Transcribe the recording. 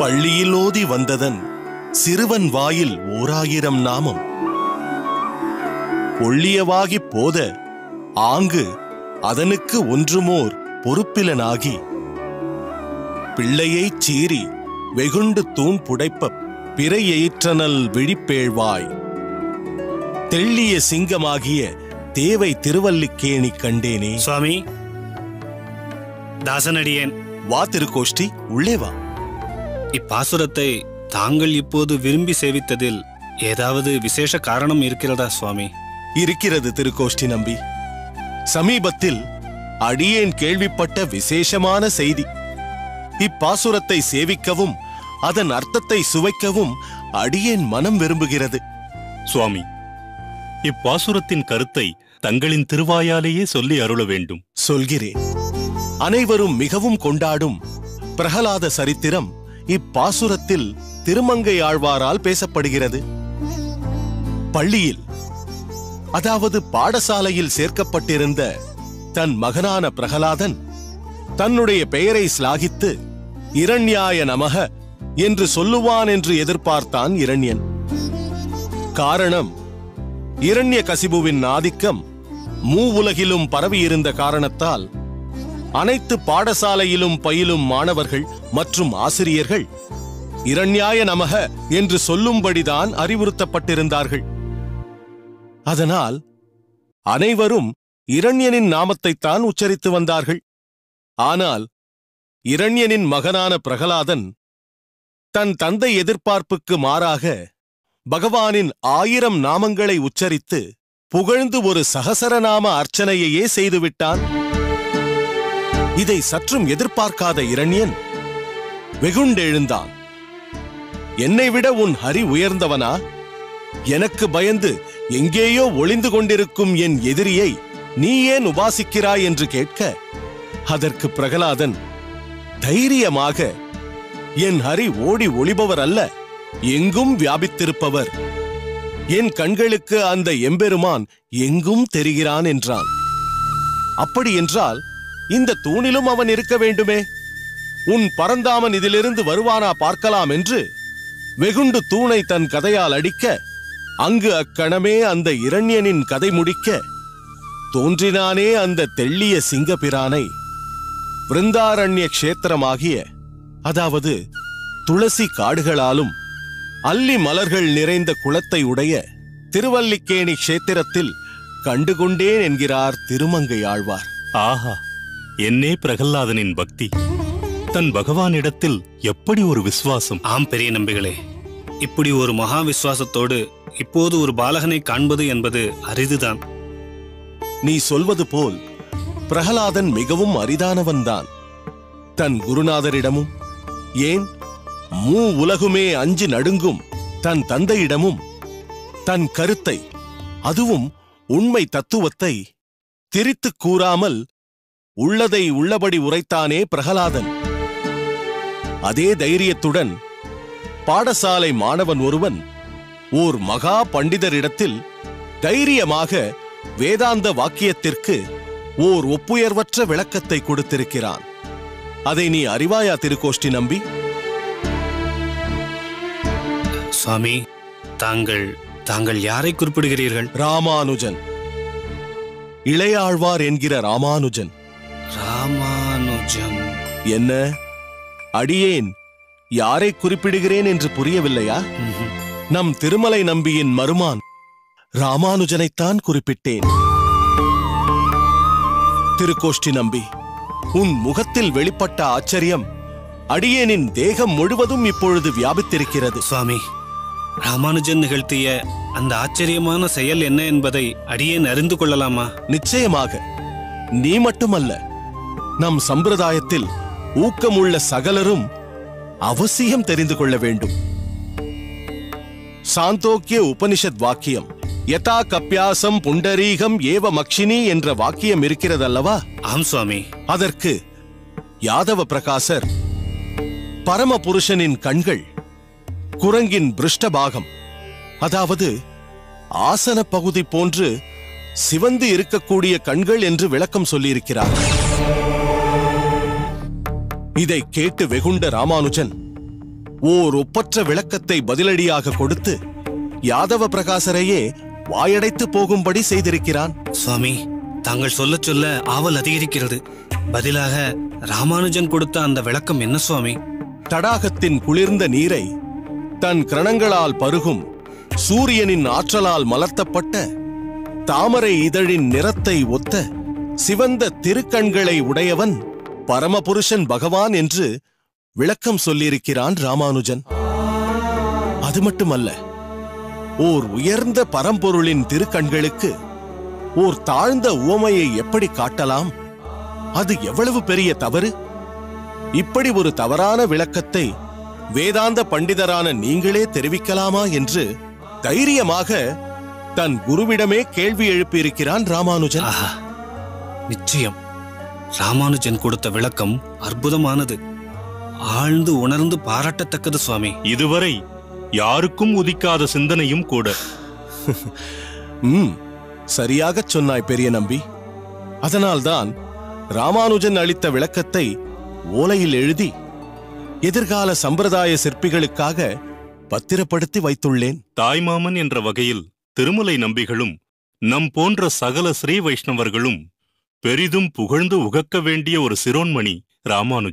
பள்ளியில் ஓதி வந்ததன் சிறுவன் வாயில் 1000 நாமம் ஒள்ளியவாகிப் போத ஆங்கு அதனுக்கு ஒன்றுமோர் பொறுப்பிலனாகி பிள்ளையைச் சீறி வெகுண்டு தூண் புடைப்ப பிறையெயிற்றனல் விழிப்பேழ்வாய் தெள்ளிய சிங்கமாகிய தேவை திருவல்லிக்கேணி கண்டேனே. சுவாமி, தாசனடியேன். வா திருக்கோஷ்டி, உள்ளே வா. இப்பாசுரத்தை தாங்கள் இப்போது விரும்பி சேவித்ததில் ஏதாவது விசேஷ காரணம் இருக்கிறதா சுவாமி? இருக்கிறது திருக்கோஷ்டி நம்பி. சமீபத்தில் அடியேன் கேள்விப்பட்ட விசேஷமான செய்தி. இப்பாசுரத்தை சேவிக்கவும் அதன் அர்த்தத்தை சுவைக்கவும் அடியேன் மனம் விரும்புகிறது. சுவாமி, இப்பாசுரத்தின் கருத்தை தங்களின் திருவாயாலேயே சொல்லி அருள வேண்டும். சொல்கிறேன். அனைவரும் மிகவும் கொண்டாடும் பிரகலாத சரித்திரம் இப்பாசுரத்தில் திருமங்கை ஆழ்வாரால் பேசப்படுகிறது. பள்ளியில், அதாவது பாடசாலையில் சேர்க்கப்பட்டிருந்த தன் மகனான பிரகலாதன் தன்னுடைய பெயரை சிலாகித்து இரண்யாய நமக என்று சொல்லுவான் என்று எதிர்பார்த்தான் இரண்யன். காரணம், இரண்யகசிபுவின் ஆதிக்கம் மூவுலகிலும் பரவியிருந்த காரணத்தால் அனைத்து பாடசாலையிலும் பயிலும் மாணவர்கள் மற்றும் ஆசிரியர்கள் இரண்யாய நமக என்று சொல்லும்படிதான் அறிவுறுத்தப்பட்டிருந்தார்கள். அதனால் அனைவரும் இரண்யனின் நாமத்தைத்தான் உச்சரித்து வந்தார்கள். ஆனால் இரண்யனின் மகனான பிரகலாதன் தன் தந்தை எதிர்பார்ப்புக்கு மாறாக பகவானின் 1000 நாமங்களை உச்சரித்து புகழ்ந்து ஒரு சகசரநாம அர்ச்சனையையே செய்துவிட்டான். இதை சற்றும் எதிர்பார்க்காத இரண்யன் வெகுண்டெழுந்தான். என்னை விட உன் ஹரி உயர்ந்தவனா? எனக்கு பயந்து எங்கேயோ ஒளிந்து கொண்டிருக்கும் என் எதிரியை நீ ஏன் உபாசிக்கிறாய் என்று கேட்க, அதற்கு பிரகலாதன் தைரியமாக, என் ஹரி ஓடி ஒளிபவர் அல்ல, எங்கும் வியாபித்திருப்பவர். என் கண்களுக்கு அந்த எம்பெருமான் எங்கும் தெரிகிறான் என்றான். அப்படி என்றால் இந்த தூணிலும் அவன் இருக்க வேண்டுமே. உன் பரந்தாமன் இதிலிருந்து வருவானா பார்க்கலாம் என்று வெகுண்டு தூணை தன் கதையால் அடிக்க, அங்கு அக்கணமே அந்த இரண்யனின் கதை முடிக்க தோன்றினானே அந்த தெள்ளிய சிங்கபிரானை. விருந்தாரண்ய க்ஷேத்திரமாகிய, அதாவது துளசி காடுகளாலும் அல்லி மலர்கள் நிறைந்த குளத்தை உடைய திருவல்லிக்கேணி க்ஷேத்திரத்தில் கண்டுகொண்டேன் என்கிறார் திருமங்கை ஆழ்வார். ஆஹா, என்னே பிரகல்லாதனின் பக்தி! தன் பகவானிடத்தில் எப்படி ஒரு விசுவாசம்! ஆம் பெரிய நம்பிகளே, இப்படி ஒரு மகா விசுவாசத்தோடு இப்போது ஒரு பாலகனை காண்பது என்பது அரிதுதான். நீ சொல்வது போல் பிரகலாதன் மிகவும் அரிதானவன்தான். தன் குருநாதரிடமும், ஏன் உலகுமே அஞ்சு நடுங்கும் தன் தந்தையிடமும் தன் கருத்தை, அதுவும் உண்மை தத்துவத்தை திரித்துக் கூறாமல் உள்ளதை உள்ளபடி உரைத்தானே பிரகலாதன். அதே தைரியத்துடன் பாடசாலை மாணவன் ஒருவன் ஓர் மகா பண்டிதரிடத்தில் தைரியமாக வேதாந்த வாக்கியத்திற்கு ஓர் ஒப்புயர்வற்ற விளக்கத்தை கொடுத்திருக்கிறான். அதை நீ அறிவாயா திருக்கோஷ்டி நம்பி? சுவாமி, தாங்கள் யாரை குறிப்பிடுகிறீர்கள்? ராமானுஜன். இளையாழ்வார் என்கிற ராமானுஜன். ராமானுஜன்? என்ன, அடியேன் யாரை குறிப்பிடுகிறேன் என்று புரியவில்லையா? நம் திருமலை நம்பியின் மருமான் ராமானுஜனைத்தான் குறிப்பிட்டேன். திருக்கோஷ்டி நம்பி, உன் முகத்தில் வெளிப்பட்ட ஆச்சரியம் அடியேனின் தேகம் முழுவதும் இப்பொழுது வியாபித்திருக்கிறது. சுவாமி, ராமானுஜன் நிகழ்த்திய அந்த ஆச்சரியமான செயல் என்ன என்பதை அடியேன் அறிந்து கொள்ளலாமா? நிச்சயமாக. நீ மட்டுமல்ல, நம் சம்பிரதாயத்தில் ஊக்கமுள்ள சகலரும் அவசியம் தெரிந்து கொள்ள வேண்டும். சாந்தோக்கிய உபனிஷத் வாக்கியம் யதா கப்யாசம் புண்டரீகம் ஏவ மக்ஷினி என்ற வாக்கியம் இருக்கிறதல்லவா? ஆம் சுவாமி. அதற்கு யாதவ பிரகாசர் பரமபுருஷனின் கண்கள் குரங்கின் பிருஷ்டபாகம், அதாவது ஆசன பகுதி போன்று சிவந்து இருக்கக்கூடிய கண்கள் என்று விளக்கம் சொல்லியிருக்கிறார். இதை கேட்டு வெகுண்ட ராமானுஜன் ஓர் ஒப்பற்ற விளக்கத்தை பதிலடியாக கொடுத்து யாதவ பிரகாசரையே வாயடைத்து போகும்படி செய்திருக்கிறான். சுவாமி, தாங்கள் சொல்லச் சொல்ல ஆவல் அதிகரிக்கிறது. பதிலாக ராமானுஜன் கொடுத்த அந்த விளக்கம் என்ன சுவாமி? தடாகத்தின் குளிர்ந்த நீரை தன் கிரணங்களால் பருகும் சூரியனின் ஆற்றலால் மலர்த்தப்பட்ட தாமரை இதழின் நிறத்தை ஒத்த சிவந்த திருக்கண்களை உடையவன் பரமபுருஷன் பகவான் என்று விளக்கம் சொல்லியிருக்கிறான் ராமானுஜன். அது மட்டுமல்ல, ஓர் உயர்ந்த பரம்பொருளின் திருக்கண்களுக்கு ஓர் தாழ்ந்த உவமையை எப்படி காட்டலாம்? அது எவ்வளவு பெரிய தவறு! இப்படி ஒரு தவறான விளக்கத்தை வேதாந்த பண்டிதரான நீங்களே தெரிவிக்கலாமா என்று தைரியமாக தன் குருவிடமே கேள்வி எழுப்பியிருக்கிறான் ராமானுஜன். ஆஹா, நிச்சயம் ராமானுஜன் கொடுத்த விளக்கம் அற்புதமானது, ஆழ்ந்து உணர்ந்து பாராட்டத்தக்கது சுவாமி. இதுவரை யாருக்கும் உதிக்காத சிந்தனையும் கூட. சரியாகச் சொன்னாய் பெரிய நம்பி. அதனால்தான் ராமானுஜன் அளித்த விளக்கத்தை ஓலையில் எழுதி எதிர்கால சம்பிரதாய சிற்பிகளுக்காக பத்திரப்படுத்தி வைத்துள்ளேன். தாய்மாமன் என்ற வகையில் திருமலை நம்பிகளும் நம் போன்ற சகல ஸ்ரீ வைஷ்ணவர்களும் பெரிதும் புகழ்ந்து உகக்க வேண்டிய ஒரு சிரோன்மணி ராமானுஜன்.